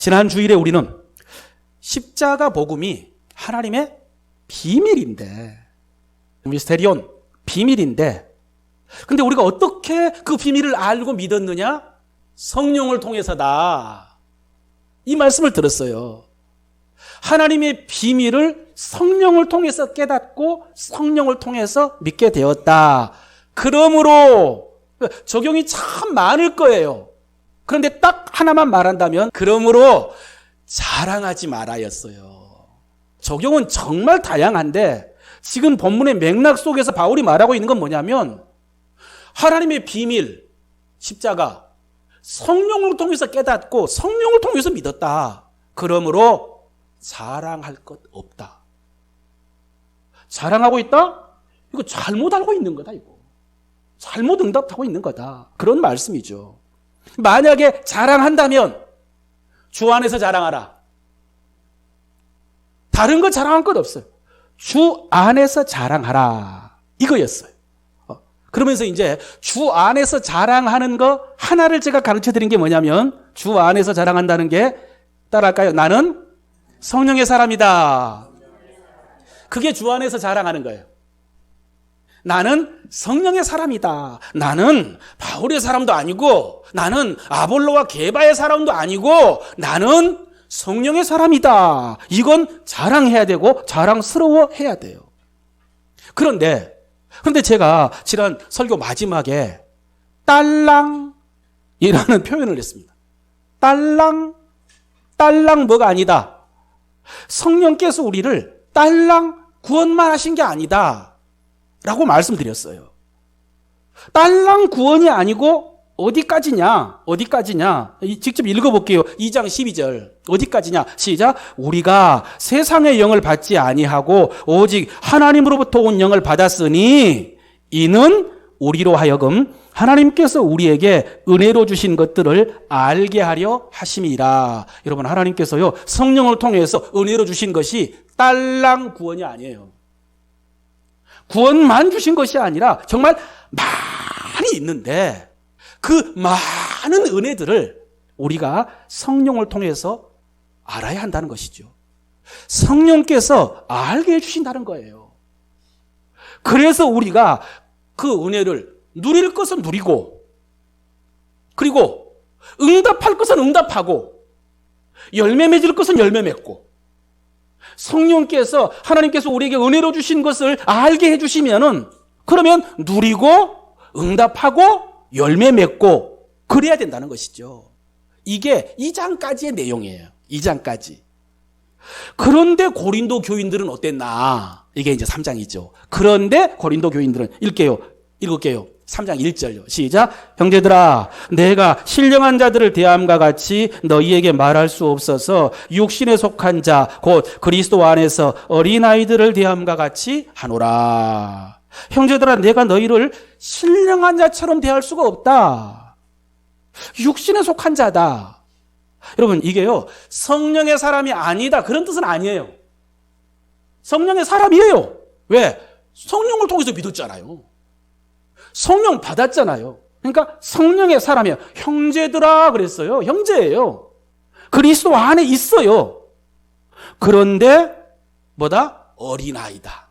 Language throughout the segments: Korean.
지난 주일에 우리는 십자가 복음이 하나님의 비밀인데, 미스테리온, 비밀인데, 근데 우리가 어떻게 그 비밀을 알고 믿었느냐? 성령을 통해서다. 이 말씀을 들었어요. 하나님의 비밀을 성령을 통해서 깨닫고 성령을 통해서 믿게 되었다. 그러므로 적용이 참 많을 거예요. 그런데 딱 하나만 말한다면, 그러므로 자랑하지 말아였어요. 적용은 정말 다양한데 지금 본문의 맥락 속에서 바울이 말하고 있는 건 뭐냐면, 하나님의 비밀, 십자가, 성령을 통해서 깨닫고 성령을 통해서 믿었다. 그러므로 자랑할 것 없다. 자랑하고 있다? 이거 잘못 알고 있는 거다, 이거. 잘못 응답하고 있는 거다. 그런 말씀이죠. 만약에 자랑한다면 주 안에서 자랑하라. 다른 거 자랑할 것 없어요. 주 안에서 자랑하라. 이거였어요. 그러면서 이제 주 안에서 자랑하는 거 하나를 제가 가르쳐 드린 게 뭐냐면, 주 안에서 자랑한다는 게 따라할까요? 나는 성령의 사람이다. 그게 주 안에서 자랑하는 거예요. 나는 성령의 사람이다. 나는 바울의 사람도 아니고, 나는 아볼로와 게바의 사람도 아니고, 나는 성령의 사람이다. 이건 자랑해야 되고 자랑스러워해야 돼요. 그런데 제가 지난 설교 마지막에 딸랑이라는 표현을 했습니다. 딸랑 뭐가 아니다. 성령께서 우리를 딸랑 구원만 하신 게 아니다 라고 말씀드렸어요. 딸랑 구원이 아니고 어디까지냐? 직접 읽어볼게요. 2장 12절. 어디까지냐? 시작. 우리가 세상의 영을 받지 아니하고 오직 하나님으로부터 온 영을 받았으니 이는 우리로 하여금 하나님께서 우리에게 은혜로 주신 것들을 알게 하려 하심이라. 여러분, 하나님께서요, 성령을 통해서 은혜로 주신 것이 딸랑 구원이 아니에요. 구원만 주신 것이 아니라 정말 많이 있는데, 그 많은 은혜들을 우리가 성령을 통해서 알아야 한다는 것이죠. 성령께서 알게 해주신다는 거예요. 그래서 우리가 그 은혜를 누릴 것은 누리고, 그리고 응답할 것은 응답하고, 열매 맺을 것은 열매 맺고, 성령께서, 하나님께서 우리에게 은혜로 주신 것을 알게 해주시면은, 그러면 누리고 응답하고 열매 맺고 그래야 된다는 것이죠. 이게 2장까지의 내용이에요. 2장까지. 그런데 고린도 교인들은 어땠나? 이게 이제 3장이죠. 그런데 고린도 교인들은 읽을게요. 3장 1절요. 시작. 형제들아, 내가 신령한 자들을 대함과 같이 너희에게 말할 수 없어서 육신에 속한 자, 곧 그리스도 안에서 어린아이들을 대함과 같이 하노라. 형제들아, 내가 너희를 신령한 자처럼 대할 수가 없다. 육신에 속한 자다. 여러분, 이게요, 성령의 사람이 아니다, 그런 뜻은 아니에요. 성령의 사람이에요. 왜? 성령을 통해서 믿었잖아요. 성령 받았잖아요. 그러니까 성령의 사람이에요. 형제들아 그랬어요. 형제예요. 그리스도 안에 있어요. 그런데 뭐다? 어린아이다.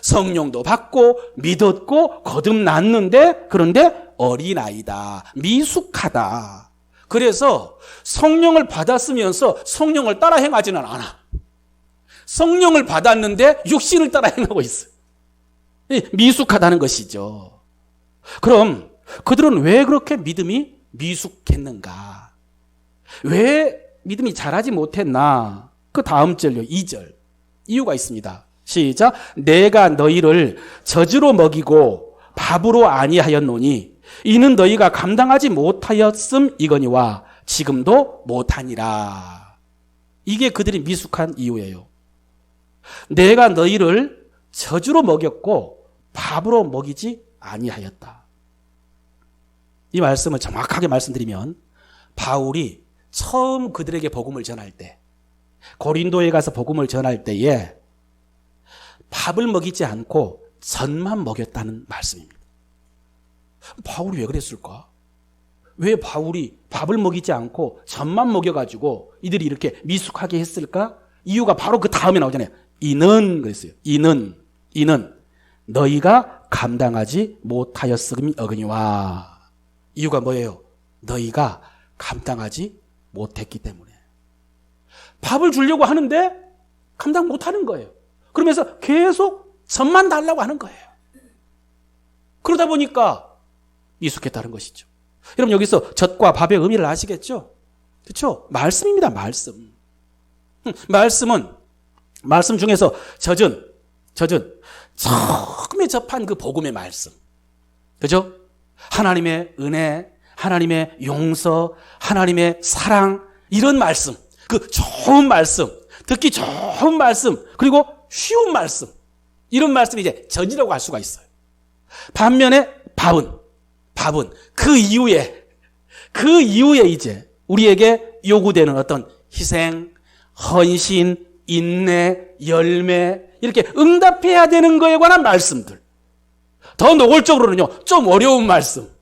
성령도 받고 믿었고 거듭났는데, 그런데 어린아이다. 미숙하다. 그래서 성령을 받았으면서 성령을 따라 행하지는 않아. 성령을 받았는데 육신을 따라 행하고 있어요. 미숙하다는 것이죠. 그럼 그들은 왜 그렇게 믿음이 미숙했는가? 왜 믿음이 자라지 못했나? 그 다음 절요, 2절. 이유가 있습니다. 시작. 내가 너희를 젖으로 먹이고 밥으로 아니하였노니 이는 너희가 감당하지 못하였음 이거니와 지금도 못하니라. 이게 그들이 미숙한 이유예요. 내가 너희를 젖으로 먹였고 밥으로 먹이지 아니하였다. 이 말씀을 정확하게 말씀드리면, 바울이 처음 그들에게 복음을 전할 때, 고린도에 가서 복음을 전할 때에 밥을 먹이지 않고 젖만 먹였다는 말씀입니다. 바울이 왜 그랬을까? 왜 바울이 밥을 먹이지 않고 젖만 먹여가지고 이들이 이렇게 미숙하게 했을까? 이유가 바로 그 다음에 나오잖아요. 이는 그랬어요. 이는 너희가 감당하지 못하였으거니와. 이유가 뭐예요? 너희가 감당하지 못했기 때문에. 밥을 주려고 하는데 감당 못하는 거예요. 그러면서 계속 젖만 달라고 하는 거예요. 그러다 보니까 미숙했다는 것이죠. 여러분 여기서 젖과 밥의 의미를 아시겠죠? 그렇죠? 말씀입니다. 말씀. 말씀 중에서 젖은 처음에 접한 그 복음의 말씀. 그죠? 하나님의 은혜, 하나님의 용서, 하나님의 사랑, 이런 말씀. 그 좋은 말씀, 듣기 좋은 말씀, 그리고 쉬운 말씀. 이런 말씀이 이제 젖이라고 할 수가 있어요. 반면에 밥은 그 이후에 이제 우리에게 요구되는 어떤 희생, 헌신, 인내, 열매, 이렇게 응답해야 되는 거에 관한 말씀들. 더 노골적으로는요, 좀 어려운 말씀,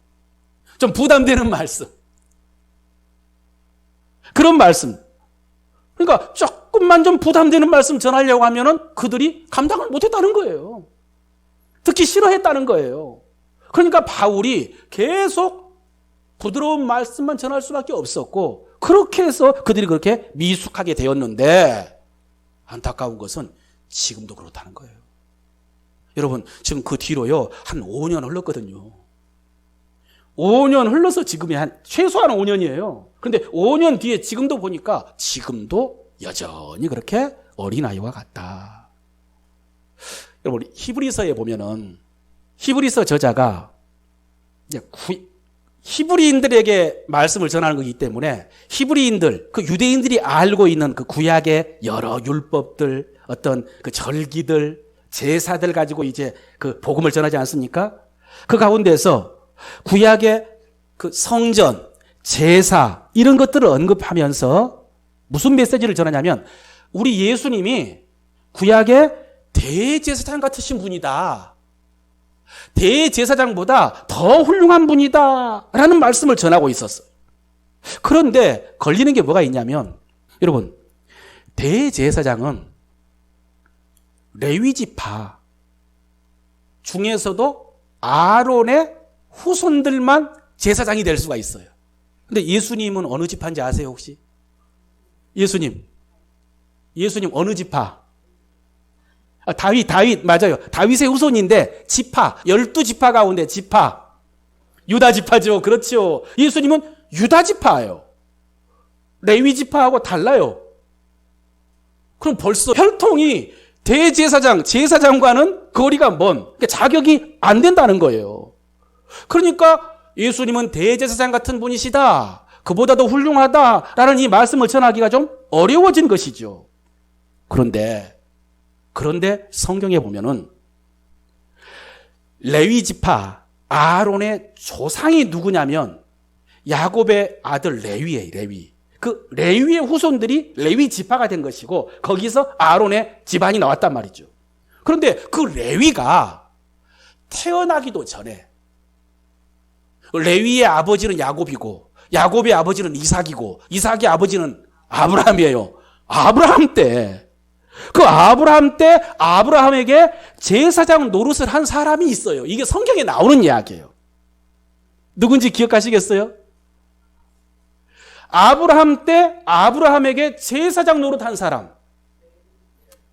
좀 부담되는 말씀. 그런 말씀. 그러니까 조금만 좀 부담되는 말씀 전하려고 하면은 그들이 감당을 못했다는 거예요. 듣기 싫어했다는 거예요. 그러니까 바울이 계속 부드러운 말씀만 전할 수밖에 없었고, 그렇게 해서 그들이 그렇게 미숙하게 되었는데, 안타까운 것은 지금도 그렇다는 거예요. 여러분, 지금 그 뒤로요, 한 5년 흘렀거든요. 5년 흘러서 지금이 최소한 5년이에요. 그런데 5년 뒤에 지금도 보니까 지금도 여전히 그렇게 어린아이와 같다. 여러분, 히브리서에 보면은 히브리서 저자가 이제 히브리인들에게 말씀을 전하는 거기 때문에 히브리인들, 그 유대인들이 알고 있는 그 구약의 여러 율법들, 어떤 그 절기들, 제사들 가지고 이제 그 복음을 전하지 않습니까? 그 가운데서 구약의 그 성전, 제사, 이런 것들을 언급하면서 무슨 메시지를 전하냐면, 우리 예수님이 구약의 대제사장 같으신 분이다. 대제사장보다 더 훌륭한 분이다. 라는 말씀을 전하고 있었어요. 그런데 걸리는 게 뭐가 있냐면, 여러분, 대제사장은 레위지파 중에서도 아론의 후손들만 제사장이 될 수가 있어요. 근데 예수님은 어느 지파인지 아세요, 혹시? 예수님 어느 지파? 다윗 맞아요. 다윗의 후손인데 지파, 12지파 가운데 지파, 유다 지파죠. 그렇죠. 예수님은 유다 지파예요. 레위 지파하고 달라요. 그럼 벌써 혈통이 대제사장, 제사장과는 거리가 먼, 그러니까 자격이 안 된다는 거예요. 그러니까 예수님은 대제사장 같은 분이시다, 그보다도 훌륭하다라는 이 말씀을 전하기가 좀 어려워진 것이죠. 그런데 성경에 보면은 레위 지파, 아론의 조상이 누구냐면 야곱의 아들 레위예요. 레위. 그 레위의 후손들이 레위 지파가 된 것이고, 거기서 아론의 집안이 나왔단 말이죠. 그런데 그 레위가 태어나기도 전에 레위의 아버지는 야곱이고, 야곱의 아버지는 이삭이고, 이삭의 아버지는 아브라함이에요. 아브라함 때 아브라함에게 제사장 노릇을 한 사람이 있어요. 이게 성경에 나오는 이야기예요. 누군지 기억하시겠어요? 아브라함 때 아브라함에게 제사장 노릇한 사람.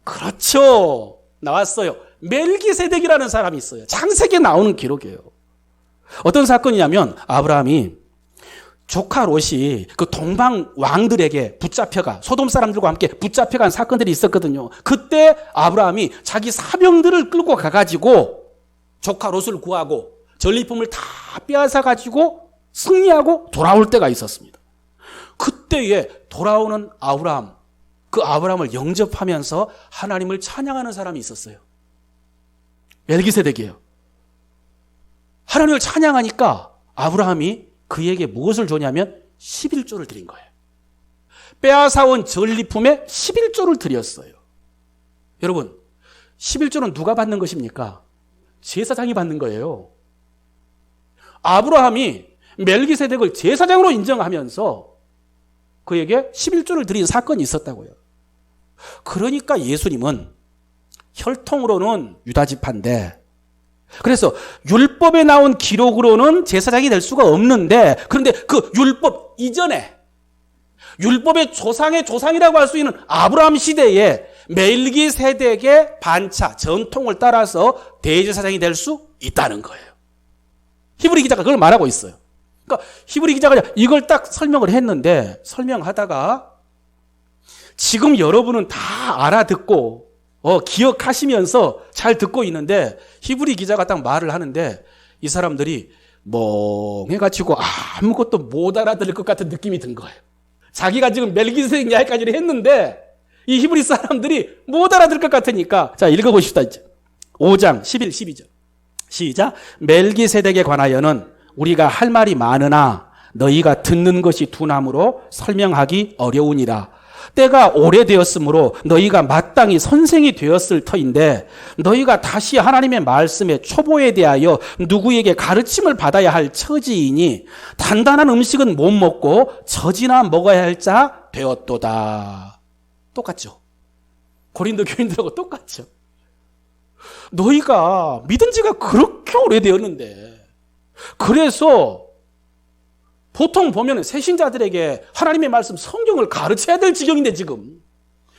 그렇죠. 나왔어요. 멜기세덱이라는 사람이 있어요. 창세기에 나오는 기록이에요. 어떤 사건이냐면, 아브라함이 조카 롯이 그 동방 왕들에게 붙잡혀가, 소돔 사람들과 함께 붙잡혀간 사건들이 있었거든요. 그때 아브라함이 자기 사병들을 끌고 가가지고 조카 롯을 구하고 전리품을 다 빼앗아가지고 승리하고 돌아올 때가 있었습니다. 그때에 돌아오는 아브라함, 그 아브라함을 영접하면서 하나님을 찬양하는 사람이 있었어요. 멜기세덱이에요. 하나님을 찬양하니까 아브라함이 그에게 무엇을 줬냐면 11조를 드린 거예요. 빼앗아온 전리품에 11조를 드렸어요. 여러분, 11조는 누가 받는 것입니까? 제사장이 받는 거예요. 아브라함이 멜기세덱을 제사장으로 인정하면서 그에게 11조를 드린 사건이 있었다고요. 그러니까 예수님은 혈통으로는 유다 지파인데, 그래서 율법에 나온 기록으로는 제사장이 될 수가 없는데, 그런데 그 율법 이전에 율법의 조상의 조상이라고 할 수 있는 아브라함 시대에 멜기세덱의 반차, 전통을 따라서 대제사장이 될 수 있다는 거예요. 히브리 기자가 그걸 말하고 있어요. 그러니까 히브리 기자가 이걸 딱 설명을 했는데, 설명하다가 지금 여러분은 다 알아듣고 기억하시면서 잘 듣고 있는데, 히브리 기자가 딱 말을 하는데 이 사람들이 멍해가지고 아무것도 못 알아들을 것 같은 느낌이 든 거예요. 자기가 지금 멜기세덱 이야기까지를 했는데 이 히브리 사람들이 못 알아들 것 같으니까, 자, 읽어보십시다. 이제 5장 11, 12절 시작. 멜기세덱에 관하여는 우리가 할 말이 많으나 너희가 듣는 것이 둔함으로 설명하기 어려우니라. 때가 오래되었으므로 너희가 마땅히 선생이 되었을 터인데, 너희가 다시 하나님의 말씀의 초보에 대하여 누구에게 가르침을 받아야 할 처지이니 단단한 음식은 못 먹고 젖이나 먹어야 할 자 되었도다. 똑같죠? 고린도 교인들하고 똑같죠? 너희가 믿은 지가 그렇게 오래되었는데, 그래서 보통 보면 새신자들에게 하나님의 말씀 성경을 가르쳐야 될 지경인데, 지금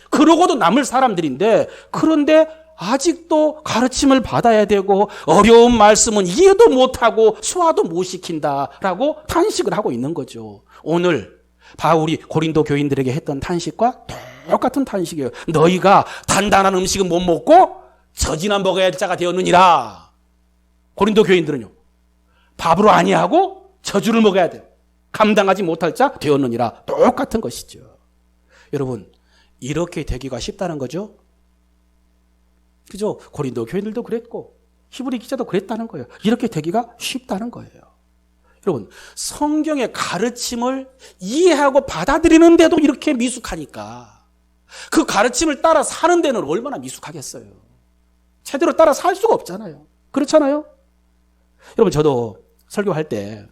그러고도 남을 사람들인데, 그런데 아직도 가르침을 받아야 되고 어려운 말씀은 이해도 못하고 소화도 못 시킨다라고 탄식을 하고 있는 거죠. 오늘 바울이 고린도 교인들에게 했던 탄식과 똑같은 탄식이에요. 너희가 단단한 음식은 못 먹고 젖이나 먹어야 할 자가 되었느니라. 고린도 교인들은요, 밥으로 아니하고 저주를 먹어야 돼요. 감당하지 못할 자 되었느니라. 똑같은 것이죠. 여러분, 이렇게 되기가 쉽다는 거죠? 그죠? 고린도 교인들도 그랬고 히브리 기자도 그랬다는 거예요. 이렇게 되기가 쉽다는 거예요. 여러분, 성경의 가르침을 이해하고 받아들이는데도 이렇게 미숙하니까 그 가르침을 따라 사는 데는 얼마나 미숙하겠어요. 제대로 따라 살 수가 없잖아요. 그렇잖아요? 여러분, 저도 설교할 때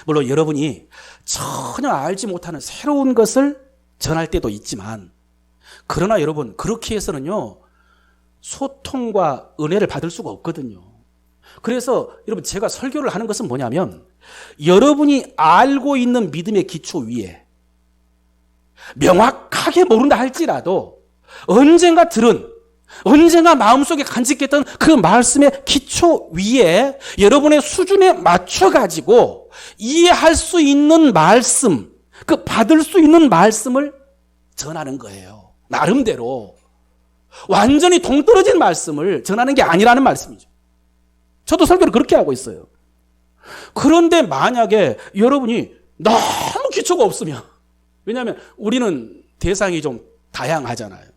물론 여러분이 전혀 알지 못하는 새로운 것을 전할 때도 있지만, 그러나 여러분, 그렇게 해서는요 소통과 은혜를 받을 수가 없거든요. 그래서 여러분, 제가 설교를 하는 것은 뭐냐면, 여러분이 알고 있는 믿음의 기초 위에 명확하게 모른다 할지라도 언젠가 들은, 언젠가 마음속에 간직했던 그 말씀의 기초 위에 여러분의 수준에 맞춰가지고 이해할 수 있는 말씀, 그 받을 수 있는 말씀을 전하는 거예요. 나름대로 완전히 동떨어진 말씀을 전하는 게 아니라는 말씀이죠. 저도 설교를 그렇게 하고 있어요. 그런데 만약에 여러분이 너무 기초가 없으면, 왜냐하면 우리는 대상이 좀 다양하잖아요.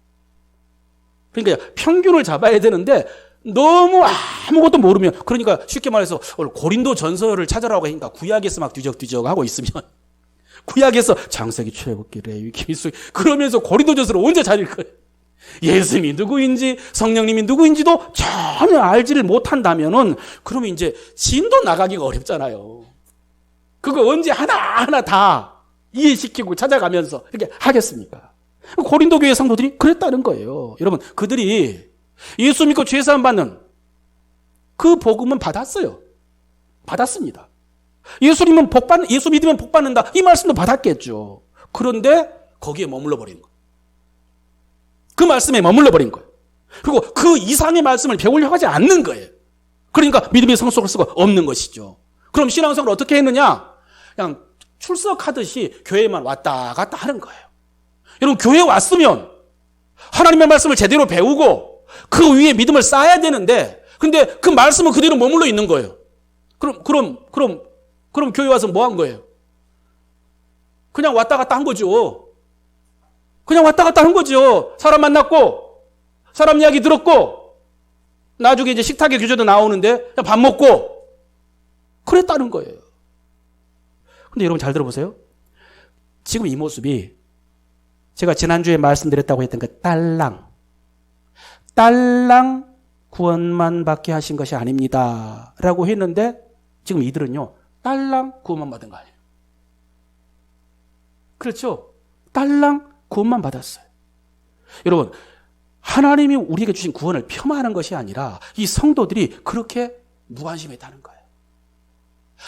그러니까 평균을 잡아야 되는데 너무 아무것도 모르면, 그러니까 쉽게 말해서 오늘 고린도 전서를 찾아라고 하니까 구약에서 막 뒤적뒤적 하고 있으면, 구약에서 창세기, 출애굽기, 레위기, 기록기 그러면서 고린도 전서를 언제 찾을 거예요? 예수님이 누구인지 성령님이 누구인지도 전혀 알지를 못한다면은, 그러면 이제 진도 나가기가 어렵잖아요. 그거 언제 하나하나 다 이해시키고 찾아가면서 이렇게 하겠습니까? 고린도 교회 성도들이 그랬다는 거예요. 여러분, 그들이 예수 믿고 죄사함 받는 그 복음은 받았어요. 받았습니다. 예수 믿으면 복 받는다, 이 말씀도 받았겠죠. 그런데 거기에 머물러 버린 거예요. 그 말씀에 머물러 버린 거예요. 그리고 그 이상의 말씀을 배우려고 하지 않는 거예요. 그러니까 믿음의 성숙할 수가 없는 것이죠. 그럼 신앙생활을 어떻게 했느냐? 그냥 출석하듯이 교회에만 왔다 갔다 하는 거예요. 여러분, 교회에 왔으면 하나님의 말씀을 제대로 배우고 그 위에 믿음을 쌓아야 되는데, 근데 그 말씀은 그대로 머물러 있는 거예요. 그럼 교회 와서 뭐 한 거예요? 그냥 왔다 갔다 한 거죠. 그냥 왔다 갔다 한 거죠. 사람 만났고, 사람 이야기 들었고, 나중에 이제 식탁에 교제도 나오는데 그냥 밥 먹고, 그랬다는 거예요. 근데 여러분 잘 들어보세요. 지금 이 모습이 제가 지난주에 말씀드렸다고 했던 그 딸랑 구원만 받게 하신 것이 아닙니다 라고 했는데, 지금 이들은요 딸랑 구원만 받은 거 아니에요. 그렇죠? 딸랑 구원만 받았어요. 여러분, 하나님이 우리에게 주신 구원을 폄하하는 것이 아니라 이 성도들이 그렇게 무관심했다는 거예요.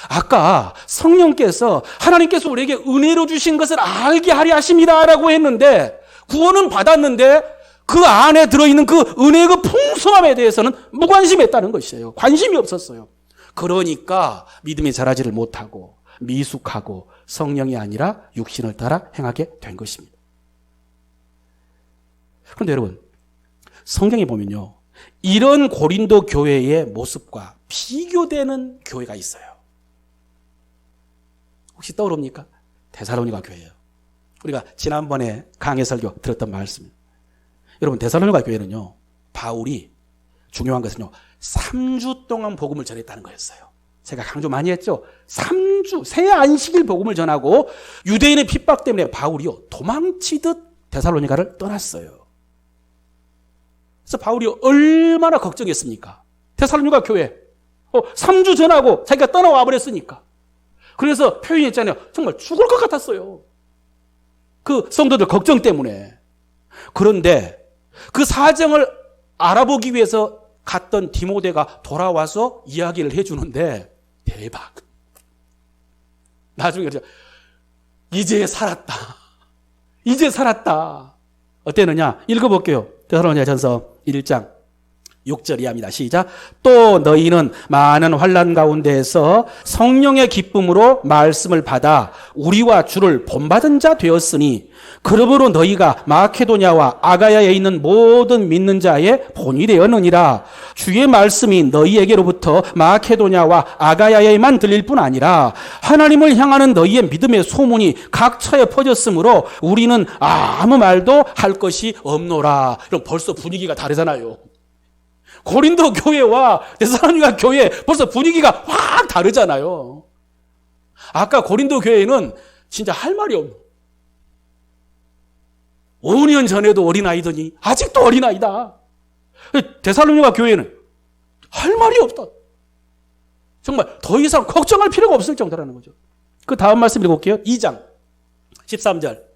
아까 성령께서 하나님께서 우리에게 은혜로 주신 것을 알게 하려 하십니다라고 했는데 구원은 받았는데 그 안에 들어있는 그 은혜의 그 풍성함에 대해서는 무관심했다는 것이에요. 관심이 없었어요. 그러니까 믿음이 자라지를 못하고 미숙하고 성령이 아니라 육신을 따라 행하게 된 것입니다. 그런데 여러분, 성경에 보면요, 이런 고린도 교회의 모습과 비교되는 교회가 있어요. 혹시 떠오릅니까? 데살로니가 교회예요. 우리가 지난번에 강해 설교 들었던 말씀입니다. 여러분, 데살로니가 교회는요, 바울이 중요한 것은요, 3주 동안 복음을 전했다는 거였어요. 제가 강조 많이 했죠. 3주, 새 안식일 복음을 전하고 유대인의 핍박 때문에 바울이요, 도망치듯 데살로니가를 떠났어요. 그래서 바울이 얼마나 걱정했습니까? 데살로니가 교회 3주 전하고 자기가 떠나와 버렸으니까. 그래서 표현이 있잖아요. 정말 죽을 것 같았어요. 그 성도들 걱정 때문에. 그런데 그 사정을 알아보기 위해서 갔던 디모데가 돌아와서 이야기를 해주는데 대박. 나중에 이제 살았다. 이제 살았다. 어땠느냐? 읽어볼게요. 데살로니가전서 1장 6절 이하입니다. 시작. 또 너희는 많은 환난 가운데에서 성령의 기쁨으로 말씀을 받아 우리와 주를 본받은 자 되었으니 그러므로 너희가 마케도냐와 아가야에 있는 모든 믿는 자의 본이 되었느니라. 주의 말씀이 너희에게로부터 마케도냐와 아가야에만 들릴 뿐 아니라 하나님을 향하는 너희의 믿음의 소문이 각처에 퍼졌으므로 우리는 아무 말도 할 것이 없노라. 그럼 벌써 분위기가 다르잖아요. 고린도 교회와 데살로니가 교회 벌써 분위기가 확 다르잖아요. 아까 고린도 교회는 진짜 할 말이 없는, 5년 전에도 어린아이더니 아직도 어린아이다. 데살로니가 교회는 할 말이 없다. 정말 더 이상 걱정할 필요가 없을 정도라는 거죠. 그 다음 말씀 읽어볼게요. 2장 13절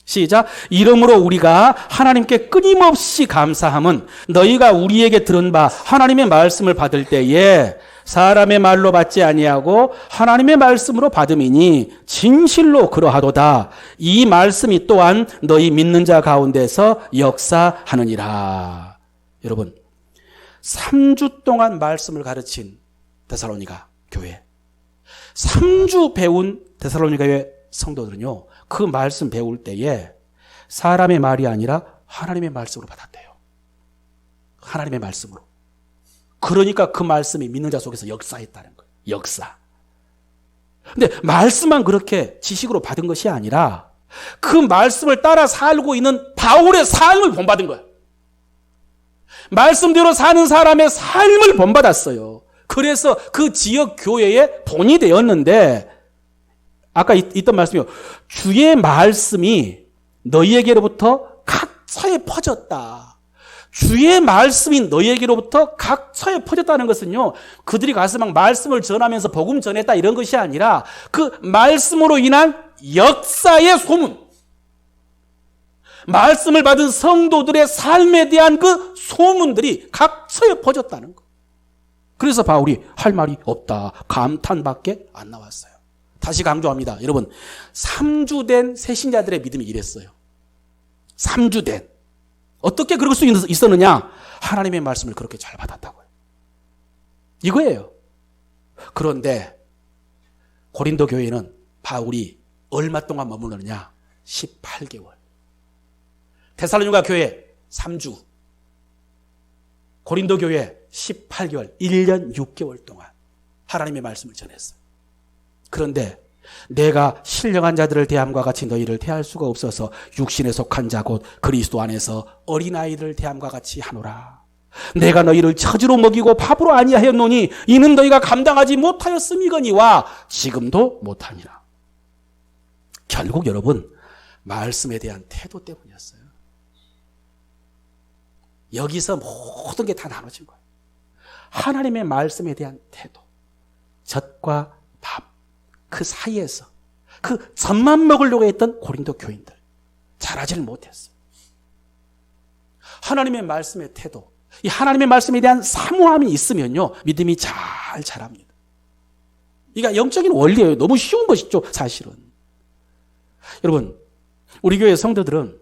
시작. 이러므로 우리가 하나님께 끊임없이 감사함은 너희가 우리에게 들은 바 하나님의 말씀을 받을 때에 사람의 말로 받지 아니하고 하나님의 말씀으로 받음이니 진실로 그러하도다. 이 말씀이 또한 너희 믿는 자 가운데서 역사하느니라. 여러분, 3주 동안 말씀을 가르친 데살로니가 교회, 3주 배운 데살로니가 교회 성도들은요, 그 말씀 배울 때에 사람의 말이 아니라 하나님의 말씀으로 받았대요. 하나님의 말씀으로. 그러니까 그 말씀이 믿는 자 속에서 역사했다는 거예요. 역사. 근데 말씀만 그렇게 지식으로 받은 것이 아니라 그 말씀을 따라 살고 있는 바울의 삶을 본받은 거예요. 말씀대로 사는 사람의 삶을 본받았어요. 그래서 그 지역 교회의 본이 되었는데, 아까 있던 말씀이요. 주의 말씀이 너희에게로부터 각처에 퍼졌다. 주의 말씀이 너희에게로부터 각처에 퍼졌다는 것은요, 그들이 가서 막 말씀을 전하면서 복음 전했다 이런 것이 아니라 그 말씀으로 인한 역사의 소문, 말씀을 받은 성도들의 삶에 대한 그 소문들이 각처에 퍼졌다는 거. 그래서 바울이 할 말이 없다. 감탄밖에 안 나왔어요. 다시 강조합니다. 여러분, 3주 된 새신자들의 믿음이 이랬어요. 3주 된. 어떻게 그럴 수 있었느냐? 하나님의 말씀을 그렇게 잘 받았다고요. 이거예요. 그런데 고린도 교회는 바울이 얼마 동안 머무르느냐? 18개월. 데살로니가 교회 3주. 고린도 교회 18개월, 1년 6개월 동안 하나님의 말씀을 전했어요. 그런데 내가 신령한 자들을 대함과 같이 너희를 대할 수가 없어서 육신에 속한 자 곧 그리스도 안에서 어린아이들을 대함과 같이 하노라. 내가 너희를 처지로 먹이고 밥으로 아니하였노니 이는 너희가 감당하지 못하였음이거니와 지금도 못하니라. 결국 여러분, 말씀에 대한 태도 때문이었어요. 여기서 모든 게 다 나눠진 거예요. 하나님의 말씀에 대한 태도, 젖과 밥, 그 사이에서 그 젖만 먹으려고 했던 고린도 교인들 잘하지를 못했어요. 하나님의 말씀의 태도, 이 하나님의 말씀에 대한 사모함이 있으면요, 믿음이 잘 자랍니다. 이게 영적인 원리예요. 너무 쉬운 것이죠, 사실은. 여러분, 우리 교회 성도들은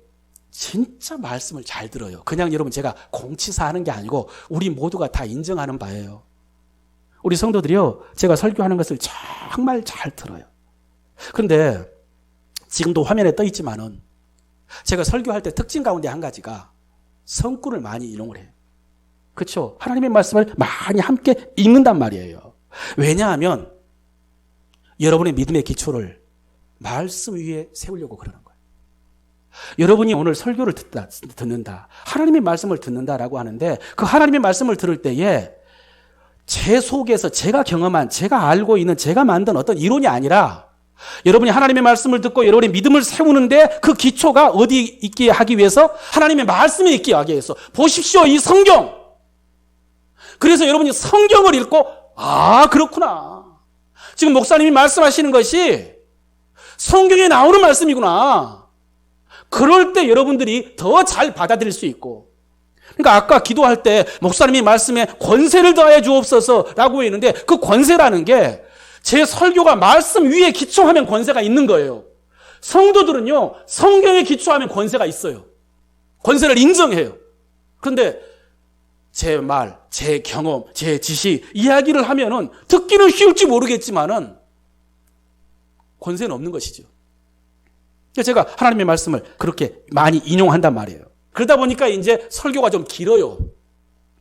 진짜 말씀을 잘 들어요. 그냥 여러분 제가 공치사하는 게 아니고 우리 모두가 다 인정하는 바예요. 우리 성도들이요, 제가 설교하는 것을 정말 잘 들어요. 그런데 지금도 화면에 떠 있지만은 제가 설교할 때 특징 가운데 한 가지가 성구를 많이 인용을 해요. 그렇죠? 하나님의 말씀을 많이 함께 읽는단 말이에요. 왜냐하면 여러분의 믿음의 기초를 말씀 위에 세우려고 그러는 거예요. 여러분이 오늘 설교를 듣는다, 하나님의 말씀을 듣는다라고 하는데 그 하나님의 말씀을 들을 때에 제 속에서 제가 경험한, 제가 알고 있는, 제가 만든 어떤 이론이 아니라 여러분이 하나님의 말씀을 듣고 여러분의 믿음을 세우는데 그 기초가 어디 있게 하기 위해서? 하나님의 말씀에 있게 하기 위해서. 보십시오, 이 성경. 그래서 여러분이 성경을 읽고 아, 그렇구나. 지금 목사님이 말씀하시는 것이 성경에 나오는 말씀이구나. 그럴 때 여러분들이 더 잘 받아들일 수 있고, 그러니까 아까 기도할 때 목사님이 말씀에 권세를 더하여 주옵소서라고 했는데 그 권세라는 게 제 설교가 말씀 위에 기초하면 권세가 있는 거예요. 성도들은요, 성경에 기초하면 권세가 있어요. 권세를 인정해요. 그런데 제 말, 제 경험, 제 지식, 이야기를 하면은 듣기는 쉬울지 모르겠지만은 권세는 없는 것이죠. 제가 하나님의 말씀을 그렇게 많이 인용한단 말이에요. 그러다 보니까 이제 설교가 좀 길어요.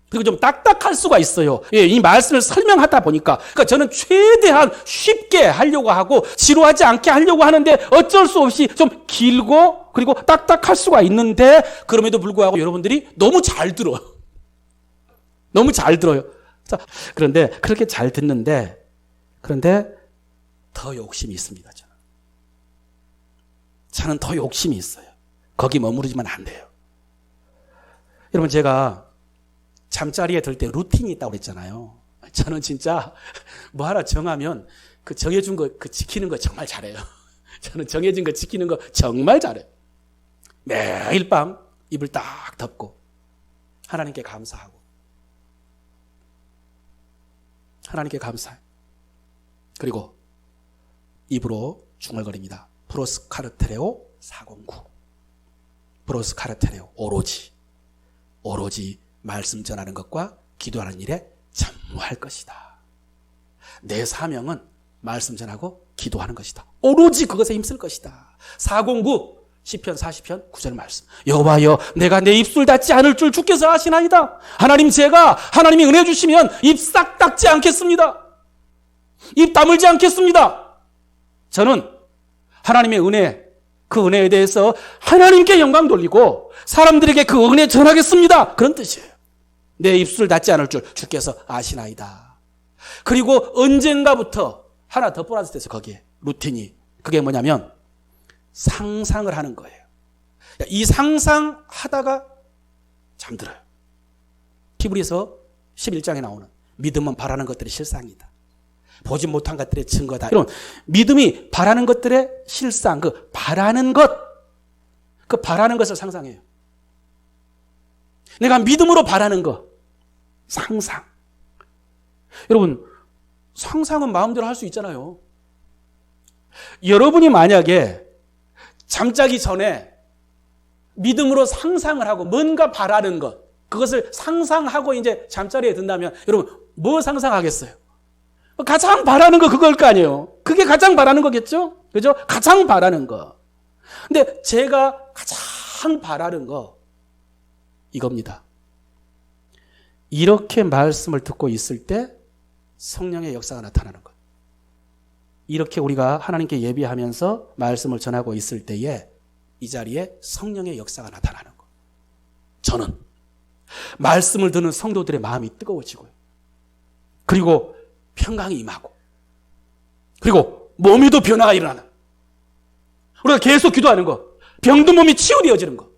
그리고 좀 딱딱할 수가 있어요. 예, 이 말씀을 설명하다 보니까. 그러니까 저는 최대한 쉽게 하려고 하고 지루하지 않게 하려고 하는데 어쩔 수 없이 좀 길고 그리고 딱딱할 수가 있는데 그럼에도 불구하고 여러분들이 너무 잘 들어요. 너무 잘 들어요. 그런데 그렇게 잘 듣는데 그런데 더 욕심이 있습니다. 저는 더 욕심이 있어요. 거기 머무르지만 안 돼요. 여러분, 제가 잠자리에 들 때 루틴이 있다고 그랬잖아요. 저는 진짜 뭐 하나 정하면 그 정해준 거, 그 지키는 거 정말 잘해요. 저는 정해진 거 지키는 거 정말 잘해요. 매일 밤 입을 딱 덮고 하나님께 감사하고 하나님께 감사해요. 그리고 입으로 중얼거립니다. 프로스카르테레오 409. 프로스카르테레오, 오로지 말씀 전하는 것과 기도하는 일에 전무할 것이다. 내 사명은 말씀 전하고 기도하는 것이다. 오로지 그것에 힘쓸 것이다. 409 시편 40편 9절 말씀. 여호와여, 내가 내 입술 닫지 않을 줄 주께서 아시나이다. 하나님, 제가 하나님이 은혜 주시면 입 싹 닫지 않겠습니다. 입 다물지 않겠습니다. 저는 하나님의 은혜, 그 은혜에 대해서 하나님께 영광 돌리고 사람들에게 그 은혜 전하겠습니다. 그런 뜻이에요. 내 입술 닫지 않을 줄 주께서 아시나이다. 그리고 언젠가부터 하나 더 플러스 돼서 거기에 루틴이, 그게 뭐냐면 상상을 하는 거예요. 이 상상하다가 잠들어요. 히브리서 11장에 나오는 믿음은 바라는 것들이 실상이다. 보지 못한 것들의 증거다. 이런 믿음이 바라는 것들의 실상, 그 바라는 것, 그 바라는 것을 상상해요. 내가 믿음으로 바라는 것, 상상. 여러분, 상상은 마음대로 할 수 있잖아요. 여러분이 만약에 잠자기 전에 믿음으로 상상을 하고 뭔가 바라는 것, 그것을 상상하고 이제 잠자리에 든다면 여러분 뭐 상상하겠어요? 가장 바라는 거 그걸 거 아니에요. 그게 가장 바라는 거겠죠? 그죠? 가장 바라는 거. 근데 제가 가장 바라는 거 이겁니다. 이렇게 말씀을 듣고 있을 때 성령의 역사가 나타나는 것. 이렇게 우리가 하나님께 예비하면서 말씀을 전하고 있을 때에 이 자리에 성령의 역사가 나타나는 것. 저는 말씀을 듣는 성도들의 마음이 뜨거워지고요. 그리고 평강이 임하고, 그리고 몸에도 변화가 일어나는, 우리가 계속 기도하는 거, 병든 몸이 치유되어지는 거,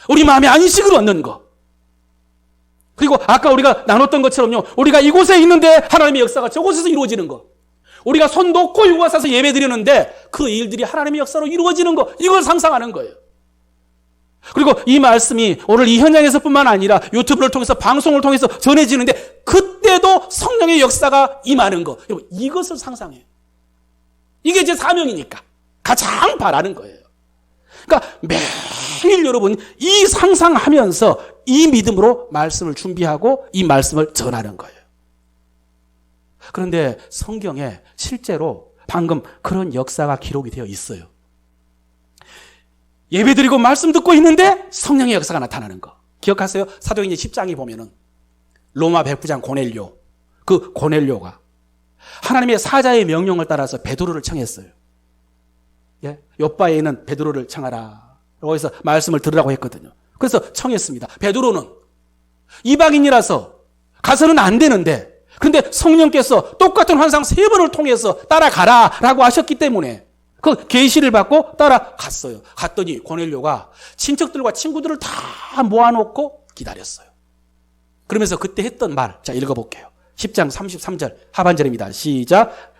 우리 마음에 안식을 얻는 거, 그리고 아까 우리가 나눴던 것처럼요, 우리가 이곳에 있는데 하나님의 역사가 저곳에서 이루어지는 거, 우리가 손 놓고 유가 싸서 예배 드리는데 그 일들이 하나님의 역사로 이루어지는 거, 이걸 상상하는 거예요. 그리고 이 말씀이 오늘 이 현장에서뿐만 아니라 유튜브를 통해서 방송을 통해서 전해지는데 그때도 성령의 역사가 임하는 거. 여러분, 이것을 상상해요. 이게 제 사명이니까 가장 바라는 거예요. 그러니까 매일 여러분 이 상상하면서 이 믿음으로 말씀을 준비하고 이 말씀을 전하는 거예요. 그런데 성경에 실제로 방금 그런 역사가 기록이 되어 있어요. 예배드리고 말씀 듣고 있는데 성령의 역사가 나타나는 거. 기억하세요? 사도행전 10장에 보면은 로마 백부장 고넬료, 그 고넬료가 하나님의 사자의 명령을 따라서 베드로를 청했어요. 예? 요바에 있는 베드로를 청하라. 거기서 말씀을 들으라고 했거든요. 그래서 청했습니다. 베드로는 이방인이라서 가서는 안 되는데, 그런데 성령께서 똑같은 환상 3번을 통해서 따라가라라고 하셨기 때문에 그 계시를 받고 따라갔어요. 갔더니 고넬료가 친척들과 친구들을 다 모아놓고 기다렸어요. 그러면서 그때 했던 말, 자 읽어볼게요. 10장 33절 하반절입니다. 시작.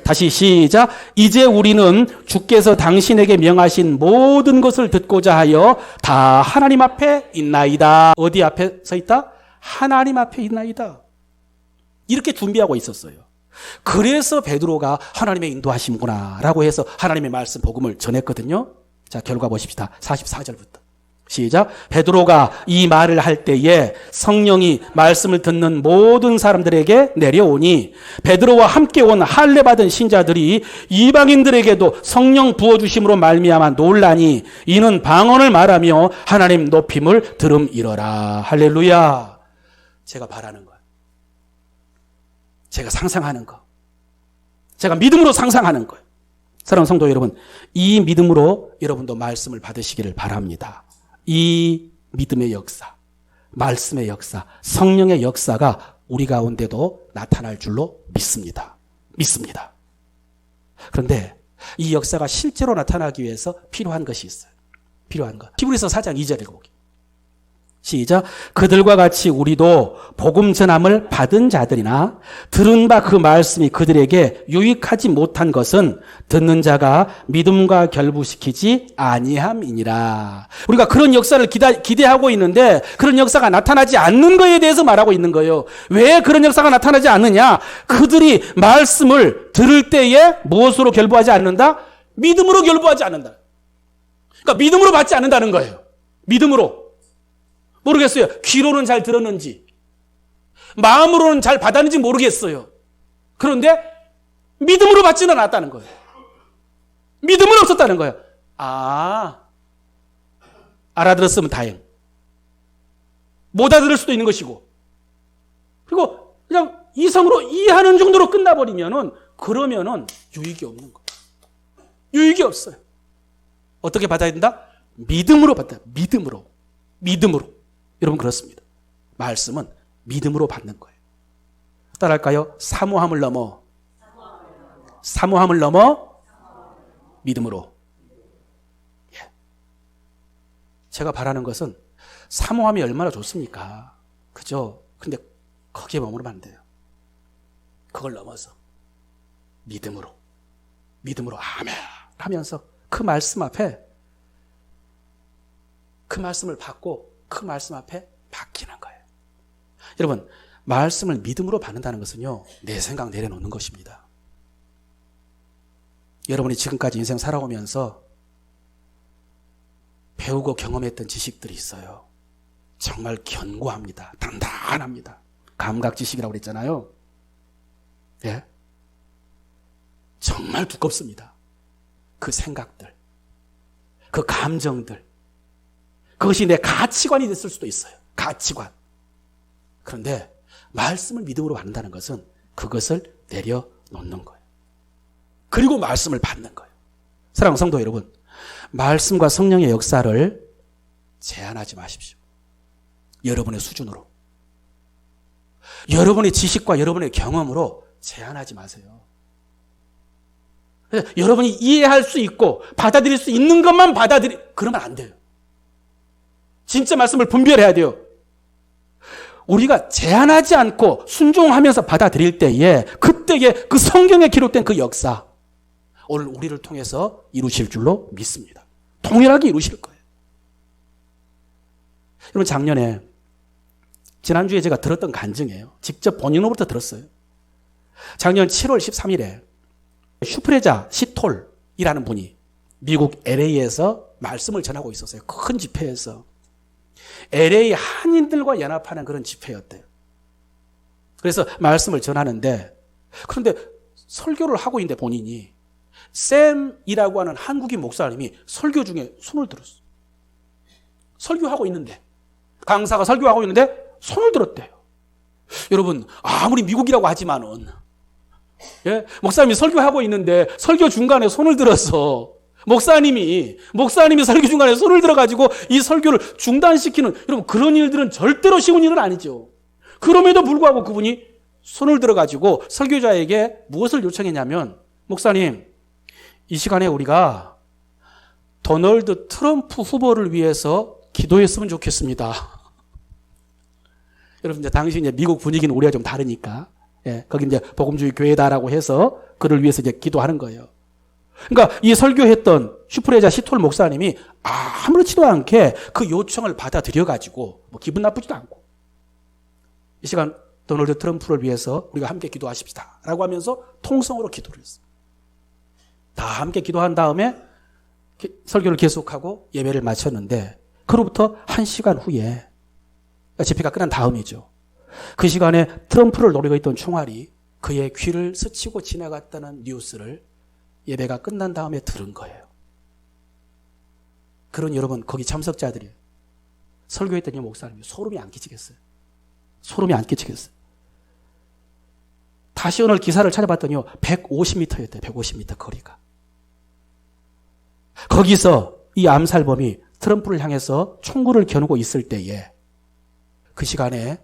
다시 시작. 이제 우리는 주께서 당신에게 명하신 모든 것을 듣고자 하여 다 하나님 앞에 있나이다. 어디 앞에 서 있다? 하나님 앞에 있나이다. 이렇게 준비하고 있었어요. 그래서 베드로가 하나님의 인도하심구나 라고 해서 하나님의 말씀 복음을 전했거든요. 자, 결과 보십시다. 44절부터 시작. 베드로가 이 말을 할 때에 성령이 말씀을 듣는 모든 사람들에게 내려오니 베드로와 함께 온 할례 받은 신자들이 이방인들에게도 성령 부어주심으로 말미암아 놀라니 이는 방언을 말하며 하나님 높임을 들음이러라. 할렐루야. 제가 바라는 거예요. 제가 상상하는 거. 제가 믿음으로 상상하는 거예요. 사랑하는 성도 여러분, 이 믿음으로 여러분도 말씀을 받으시기를 바랍니다. 이 믿음의 역사, 말씀의 역사, 성령의 역사가 우리 가운데도 나타날 줄로 믿습니다. 믿습니다. 그런데 이 역사가 실제로 나타나기 위해서 필요한 것이 있어요. 필요한 것. 히브리서 4장 2절 읽어보기. 시작. 그들과 같이 우리도 복음 전함을 받은 자들이나 들은 바 그 말씀이 그들에게 유익하지 못한 것은 듣는 자가 믿음과 결부시키지 아니함이니라. 우리가 그런 역사를 기대하고 있는데 그런 역사가 나타나지 않는 것에 대해서 말하고 있는 거예요. 왜 그런 역사가 나타나지 않느냐? 그들이 말씀을 들을 때에 무엇으로 결부하지 않는다? 믿음으로 결부하지 않는다. 그러니까 믿음으로 받지 않는다는 거예요. 믿음으로. 모르겠어요. 귀로는 잘 들었는지 마음으로는 잘 받았는지 모르겠어요. 그런데 믿음으로 받지는 않았다는 거예요. 믿음은 없었다는 거예요. 알아들었으면 다행. 못 알아들을 수도 있는 것이고, 그리고 그냥 이성으로 이해하는 정도로 끝나버리면은 그러면은 유익이 없는 거예요. 유익이 없어요. 어떻게 받아야 된다? 믿음으로 받아야 돼요. 믿음으로. 여러분 그렇습니다. 말씀은 믿음으로 받는 거예요. 따라할까요? 사모함을 넘어 믿음으로. 예. 제가 바라는 것은 사모함이 얼마나 좋습니까? 그죠? 근데 거기에 머무르면 안 돼요. 그걸 넘어서 믿음으로 아멘 하면서 그 말씀 앞에 그 말씀을 받고 그 말씀 앞에 맡기는 거예요. 여러분, 말씀을 믿음으로 받는다는 것은요, 내 생각 내려놓는 것입니다. 여러분이 지금까지 인생 살아오면서 배우고 경험했던 지식들이 있어요. 정말 견고합니다. 단단합니다. 감각 지식이라고 그랬잖아요. 예? 정말 두껍습니다. 그 생각들, 그 감정들, 그것이 내 가치관이 됐을 수도 있어요. 가치관. 그런데 말씀을 믿음으로 받는다는 것은 그것을 내려놓는 거예요. 그리고 말씀을 받는 거예요. 사랑하는 성도 여러분, 말씀과 성령의 역사를 제한하지 마십시오. 여러분의 수준으로. 여러분의 지식과 여러분의 경험으로 제한하지 마세요. 여러분이 이해할 수 있고 받아들일 수 있는 것만 그러면 안 돼요. 진짜 말씀을 분별해야 돼요. 우리가 제한하지 않고 순종하면서 받아들일 때에 그때에 그 성경에 기록된 그 역사 오늘 우리를 통해서 이루실 줄로 믿습니다. 동일하게 이루실 거예요. 여러분 작년에 지난주에 제가 들었던 간증이에요. 직접 본인으로부터 들었어요. 작년 7월 13일에 슈프레자 시톨이라는 분이 미국 LA에서 말씀을 전하고 있었어요. 큰 집회에서. LA 한인들과 연합하는 그런 집회였대요. 그래서 말씀을 전하는데 그런데 설교를 하고 있는데 본인이 샘이라고 하는 한국인 목사님이 설교 중에 손을 들었어요. 설교하고 있는데 강사가 설교하고 있는데 손을 들었대요. 여러분 아무리 미국이라고 하지만은 목사님이 설교하고 있는데 설교 중간에 손을 들어서 목사님이 설교 중간에 손을 들어가지고 이 설교를 중단시키는 여러분 그런 일들은 절대로 쉬운 일은 아니죠. 그럼에도 불구하고 그분이 손을 들어가지고 설교자에게 무엇을 요청했냐면 목사님 이 시간에 우리가 도널드 트럼프 후보를 위해서 기도했으면 좋겠습니다. 여러분 이제 당시 이제 미국 분위기는 우리가 좀 다르니까 거기 이제 복음주의 교회다라고 해서 그를 위해서 이제 기도하는 거예요. 그러니까 이 설교했던 슈프레자 시톨 목사님이 아무렇지도 않게 그 요청을 받아들여가지고 뭐 기분 나쁘지도 않고 이 시간 도널드 트럼프를 위해서 우리가 함께 기도하십시다 라고 하면서 통성으로 기도를 했어요. 다 함께 기도한 다음에 설교를 계속하고 예배를 마쳤는데 그로부터 1시간 후에 집회가 끝난 다음이죠. 그 시간에 트럼프를 노리고 있던 총알이 그의 귀를 스치고 지나갔다는 뉴스를 예배가 끝난 다음에 들은 거예요. 그러니 여러분 거기 참석자들이 설교했던 이 목사님이 소름이 안 끼치겠어요. 소름이 안 끼치겠어요. 다시 오늘 기사를 찾아봤더니요 150m였대요. 150m 거리가. 거기서 이 암살범이 트럼프를 향해서 총구를 겨누고 있을 때에 그 시간에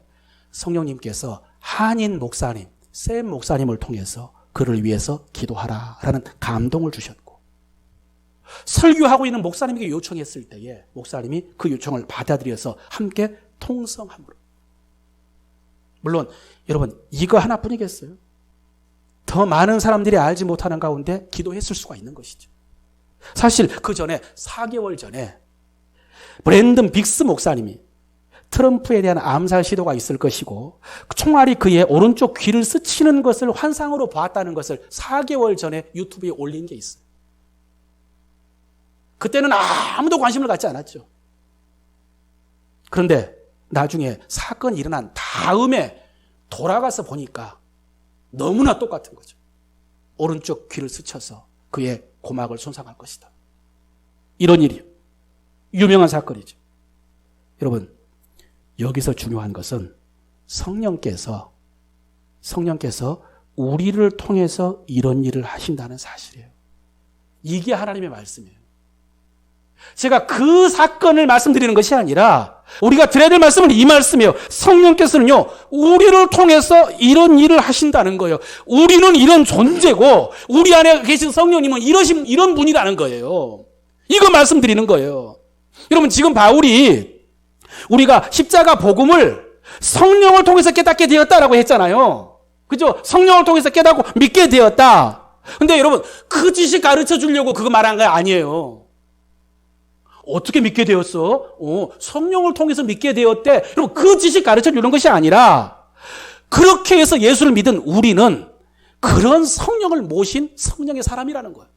성령님께서 한인 목사님 샘 목사님을 통해서 그를 위해서 기도하라라는 감동을 주셨고 설교하고 있는 목사님에게 요청했을 때에 목사님이 그 요청을 받아들여서 함께 통성함으로 물론 여러분 이거 하나뿐이겠어요? 더 많은 사람들이 알지 못하는 가운데 기도했을 수가 있는 것이죠. 사실 그 전에 4개월 전에 브랜든 빅스 목사님이 트럼프에 대한 암살 시도가 있을 것이고 총알이 그의 오른쪽 귀를 스치는 것을 환상으로 보았다는 것을 4개월 전에 유튜브에 올린 게 있어요. 그때는 아무도 관심을 갖지 않았죠. 그런데 나중에 사건이 일어난 다음에 돌아가서 보니까 너무나 똑같은 거죠. 오른쪽 귀를 스쳐서 그의 고막을 손상할 것이다. 이런 일이요. 유명한 사건이죠. 여러분 여기서 중요한 것은 성령께서 우리를 통해서 이런 일을 하신다는 사실이에요. 이게 하나님의 말씀이에요. 제가 그 사건을 말씀드리는 것이 아니라 우리가 드려야 될 말씀은 이 말씀이에요. 성령께서는요 우리를 통해서 이런 일을 하신다는 거예요. 우리는 이런 존재고 우리 안에 계신 성령님은 이런 분이라는 거예요. 이거 말씀드리는 거예요. 여러분 지금 바울이 우리가 십자가 복음을 성령을 통해서 깨닫게 되었다라고 했잖아요. 그죠? 성령을 통해서 깨닫고 믿게 되었다. 근데 여러분 그 지식 가르쳐 주려고 그거 말한 거 아니에요. 어떻게 믿게 되었어? 성령을 통해서 믿게 되었대. 여러분 그 지식 가르쳐 주는 것이 아니라 그렇게 해서 예수를 믿은 우리는 그런 성령을 모신 성령의 사람이라는 거예요.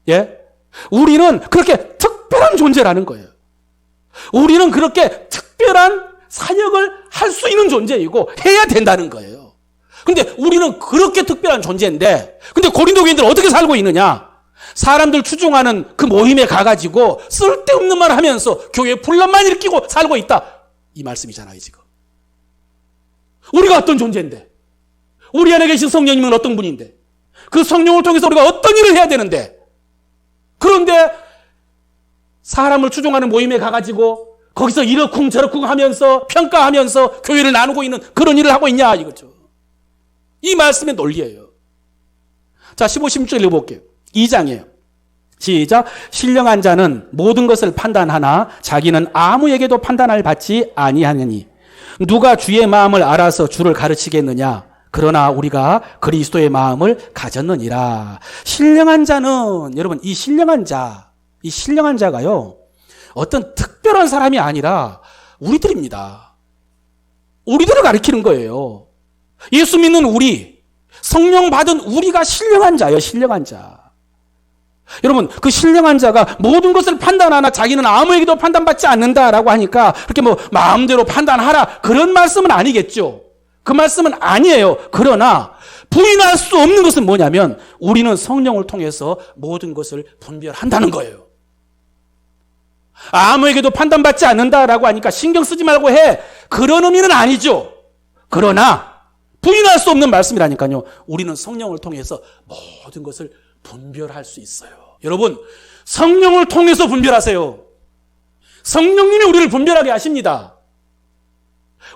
예? 우리는 그렇게 특별한 존재라는 거예요. 우리는 그렇게 특별한 사역을 할 수 있는 존재이고 해야 된다는 거예요. 근데 우리는 그렇게 특별한 존재인데 근데 고린도 교인들은 어떻게 살고 있느냐? 사람들 추종하는 그 모임에 가가지고 쓸데없는 말 하면서 교회에 분란만 일으키고 살고 있다. 이 말씀이잖아요 지금. 우리가 어떤 존재인데 우리 안에 계신 성령님은 어떤 분인데 그 성령을 통해서 우리가 어떤 일을 해야 되는데 그런데 사람을 추종하는 모임에 가가지고 거기서 이러쿵 저러쿵 하면서 평가하면서 교회를 나누고 있는 그런 일을 하고 있냐 이거죠. 이 말씀의 논리예요. 자 15, 16절 읽어볼게요. 2장이에요. 시작. 신령한 자는 모든 것을 판단하나 자기는 아무에게도 판단을 받지 아니하느니 누가 주의 마음을 알아서 주를 가르치겠느냐? 그러나 우리가 그리스도의 마음을 가졌느니라. 신령한 자는, 여러분, 이 신령한 자가요, 어떤 특별한 사람이 아니라 우리들입니다. 우리들을 가리키는 거예요. 예수 믿는 우리, 성령 받은 우리가 신령한 자예요, 신령한 자. 여러분, 그 신령한 자가 모든 것을 판단하나 자기는 아무에게도 판단받지 않는다라고 하니까 그렇게 뭐 마음대로 판단하라, 그런 말씀은 아니겠죠. 그 말씀은 아니에요. 그러나 부인할 수 없는 것은 뭐냐면 우리는 성령을 통해서 모든 것을 분별한다는 거예요. 아무에게도 판단받지 않는다라고 하니까 신경 쓰지 말고 해, 그런 의미는 아니죠. 그러나 부인할 수 없는 말씀이라니까요. 우리는 성령을 통해서 모든 것을 분별할 수 있어요. 여러분, 성령을 통해서 분별하세요. 성령님이 우리를 분별하게 하십니다.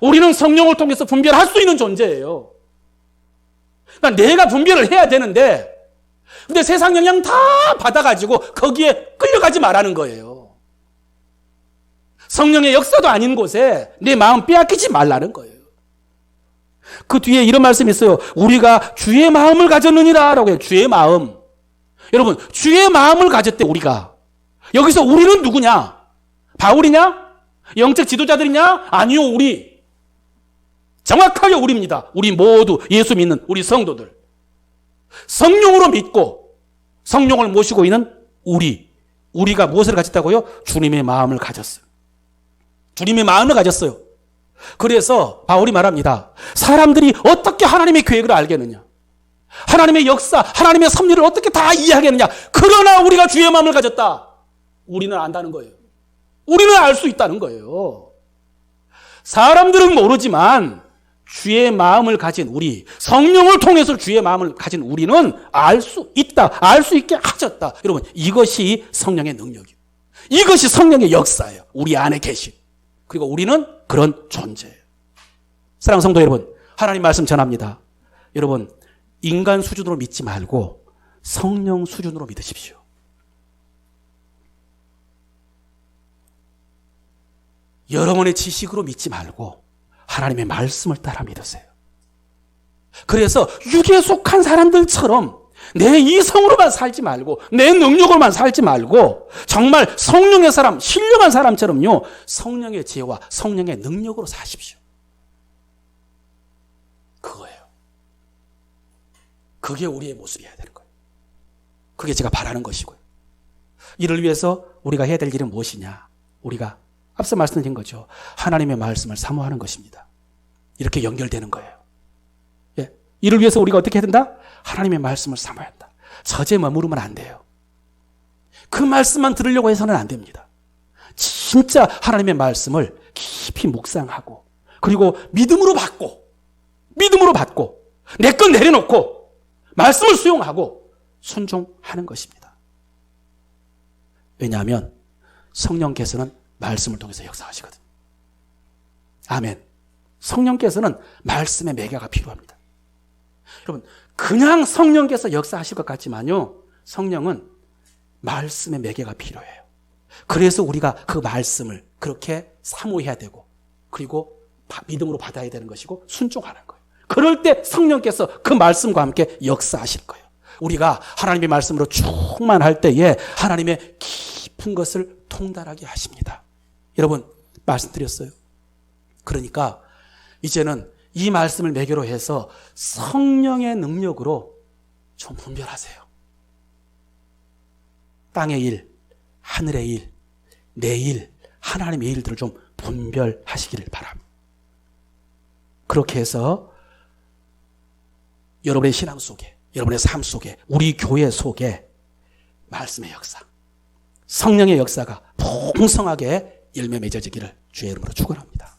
우리는 성령을 통해서 분별할 수 있는 존재예요. 그러니까 내가 분별을 해야 되는데, 근데 세상 영향 다 받아가지고 거기에 끌려가지 말라는 거예요. 성령의 역사도 아닌 곳에 내 마음 빼앗기지 말라는 거예요. 그 뒤에 이런 말씀이 있어요. 우리가 주의 마음을 가졌느니라 라고 해요. 주의 마음. 여러분, 주의 마음을 가졌대, 우리가. 여기서 우리는 누구냐? 바울이냐? 영적 지도자들이냐? 아니요, 우리. 정확하게 우리입니다. 우리 모두 예수 믿는 우리 성도들. 성령으로 믿고 성령을 모시고 있는 우리가 무엇을 가졌다고요? 주님의 마음을 가졌어요. 주님의 마음을 가졌어요. 그래서 바울이 말합니다. 사람들이 어떻게 하나님의 계획을 알겠느냐? 하나님의 역사, 하나님의 섭리를 어떻게 다 이해하겠느냐? 그러나 우리가 주의 마음을 가졌다. 우리는 안다는 거예요. 우리는 알 수 있다는 거예요. 사람들은 모르지만 주의 마음을 가진 우리, 성령을 통해서 주의 마음을 가진 우리는 알 수 있다. 알 수 있게 하셨다. 여러분, 이것이 성령의 능력이에요. 이것이 성령의 역사예요. 우리 안에 계신. 그리고 우리는 그런 존재예요. 사랑하는 성도 여러분, 하나님 말씀 전합니다. 여러분, 인간 수준으로 믿지 말고 성령 수준으로 믿으십시오. 여러분의 지식으로 믿지 말고 하나님의 말씀을 따라 믿으세요. 그래서 육에 속한 사람들처럼 내 이성으로만 살지 말고 내 능력으로만 살지 말고 정말 성령의 사람, 신령한 사람처럼요, 성령의 지혜와 성령의 능력으로 사십시오. 그거예요. 그게 우리의 모습이어야 되는 거예요. 그게 제가 바라는 것이고요. 이를 위해서 우리가 해야 될 일은 무엇이냐? 우리가 앞서 말씀드린 거죠. 하나님의 말씀을 사모하는 것입니다. 이렇게 연결되는 거예요. 예. 이를 위해서 우리가 어떻게 해야 된다? 하나님의 말씀을 사모해야 한다. 저제 머무르면 안 돼요. 그 말씀만 들으려고 해서는 안 됩니다. 진짜 하나님의 말씀을 깊이 묵상하고, 그리고 믿음으로 받고 내 건 내려놓고 말씀을 수용하고 순종하는 것입니다. 왜냐하면 성령께서는 말씀을 통해서 역사하시거든요. 아멘. 성령께서는 말씀의 매개가 필요합니다. 여러분, 그냥 성령께서 역사하실 것 같지만요, 성령은 말씀의 매개가 필요해요. 그래서 우리가 그 말씀을 그렇게 사모해야 되고, 그리고 믿음으로 받아야 되는 것이고 순종하는 거예요. 그럴 때 성령께서 그 말씀과 함께 역사하실 거예요. 우리가 하나님의 말씀으로 충만할 때에 하나님의 깊은 것을 통달하게 하십니다. 여러분, 말씀드렸어요. 그러니까 이제는 이 말씀을 매개로 해서 성령의 능력으로 좀 분별하세요. 땅의 일, 하늘의 일, 내 일, 하나님의 일들을 좀 분별하시기를 바랍니다. 그렇게 해서 여러분의 신앙 속에, 여러분의 삶 속에, 우리 교회 속에 말씀의 역사, 성령의 역사가 풍성하게 열매 맺어지기를 주의 이름으로 축원합니다.